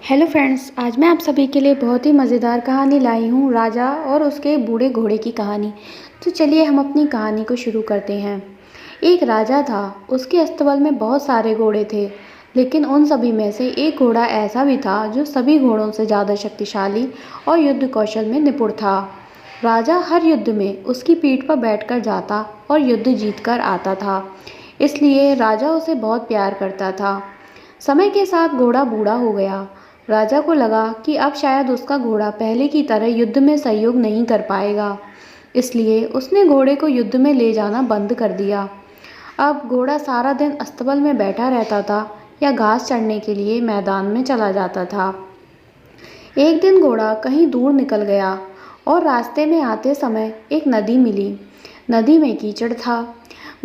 Hello friends, आज मैं आप सभी के लिए बहुत ही मज़ेदार कहानी लाई हूँ, राजा और उसके बूढ़े घोड़े की कहानी। तो चलिए हम अपनी कहानी को शुरू करते हैं। एक राजा था, उसके अस्तबल में बहुत सारे घोड़े थे, लेकिन उन सभी में से एक घोड़ा ऐसा भी था जो सभी घोड़ों से ज़्यादा शक्तिशाली और युद्ध कौशल में निपुण था। राजा हर युद्ध में उसकी पीठ पर बैठकर जाता और युद्ध जीतकर आता था, इसलिए राजा उसे बहुत प्यार करता था। समय के साथ घोड़ा बूढ़ा हो गया। राजा को लगा कि अब शायद उसका घोड़ा पहले की तरह युद्ध में सहयोग नहीं कर पाएगा, इसलिए उसने घोड़े को युद्ध में ले जाना बंद कर दिया। अब घोड़ा सारा दिन अस्तबल में बैठा रहता था या घास चढ़ने के लिए मैदान में चला जाता था। एक दिन घोड़ा कहीं दूर निकल गया और रास्ते में आते समय एक नदी मिली। नदी में कीचड़ था।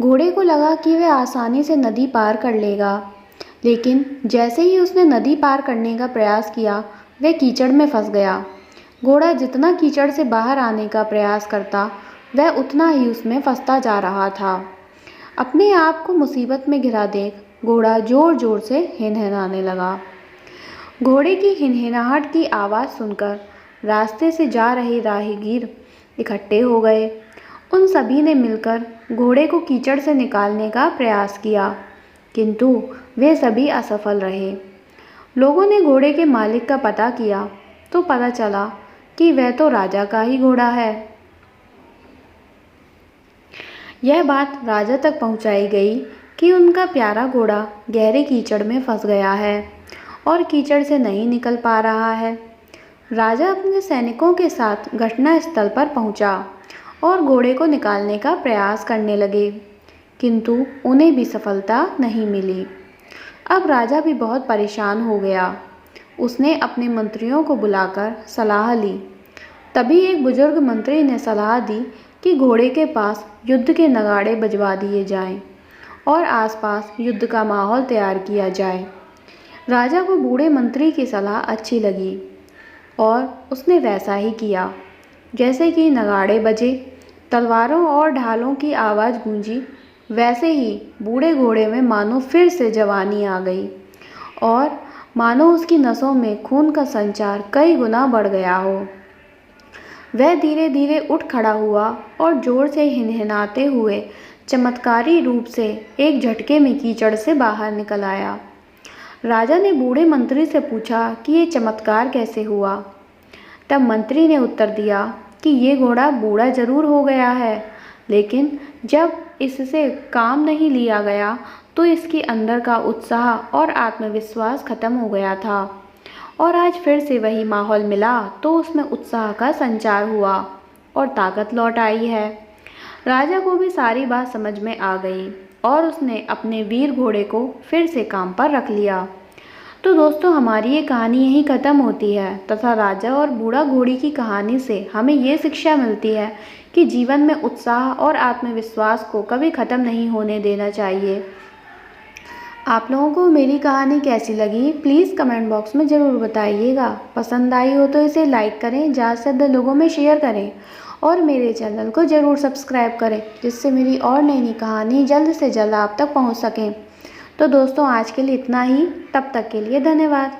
घोड़े को लगा कि वह आसानी से नदी पार कर लेगा, लेकिन जैसे ही उसने नदी पार करने का प्रयास किया, वह कीचड़ में फंस गया। घोड़ा जितना कीचड़ से बाहर आने का प्रयास करता, वह उतना ही उसमें फंसता जा रहा था। अपने आप को मुसीबत में घिरा देख घोड़ा जोर जोर से हिनहिनाने लगा। घोड़े की हिनहिनाहट की आवाज़ सुनकर रास्ते से जा रहे राहगीर इकट्ठे हो गए। उन सभी ने मिलकर घोड़े को कीचड़ से निकालने का प्रयास किया, किंतु वे सभी असफल रहे। लोगों ने घोड़े के मालिक का पता किया तो पता चला कि वह तो राजा का ही घोड़ा है। यह बात राजा तक पहुंचाई गई कि उनका प्यारा घोड़ा गहरे कीचड़ में फंस गया है और कीचड़ से नहीं निकल पा रहा है। राजा अपने सैनिकों के साथ घटना स्थल पर पहुंचा और घोड़े को निकालने का प्रयास करने लगे, किंतु उन्हें भी सफलता नहीं मिली। अब राजा भी बहुत परेशान हो गया। उसने अपने मंत्रियों को बुलाकर सलाह ली। तभी एक बुजुर्ग मंत्री ने सलाह दी कि घोड़े के पास युद्ध के नगाड़े बजवा दिए जाएं और आसपास युद्ध का माहौल तैयार किया जाए। राजा को बूढ़े मंत्री की सलाह अच्छी लगी और उसने वैसा ही किया। जैसे कि नगाड़े बजे, तलवारों और ढालों की आवाज़ गूंजी, वैसे ही बूढ़े घोड़े में मानो फिर से जवानी आ गई और मानो उसकी नसों में खून का संचार कई गुना बढ़ गया हो। वह धीरे धीरे उठ खड़ा हुआ और जोर से हिनहिनाते हुए चमत्कारी रूप से एक झटके में कीचड़ से बाहर निकल आया। राजा ने बूढ़े मंत्री से पूछा कि ये चमत्कार कैसे हुआ। तब मंत्री ने उत्तर दिया कि ये घोड़ा बूढ़ा जरूर हो गया है, लेकिन जब इससे काम नहीं लिया गया तो इसके अंदर का उत्साह और आत्मविश्वास खत्म हो गया था और आज फिर से वही माहौल मिला तो उसमें उत्साह का संचार हुआ और ताकत लौट आई है। राजा को भी सारी बात समझ में आ गई और उसने अपने वीर घोड़े को फिर से काम पर रख लिया। तो दोस्तों, हमारी ये कहानी यहीं ख़त्म होती है तथा राजा और बूढ़ा घोड़ी की कहानी से हमें ये शिक्षा मिलती है कि जीवन में उत्साह और आत्मविश्वास को कभी ख़त्म नहीं होने देना चाहिए। आप लोगों को मेरी कहानी कैसी लगी, प्लीज़ कमेंट बॉक्स में ज़रूर बताइएगा। पसंद आई हो तो इसे लाइक करें, ज़्यादा से ज़्यादा लोगों में शेयर करें और मेरे चैनल को ज़रूर सब्सक्राइब करें, जिससे मेरी और नई नई कहानी जल्द से जल्द आप तक पहुंच सकें। तो दोस्तों, आज के लिए इतना ही। तब तक के लिए धन्यवाद।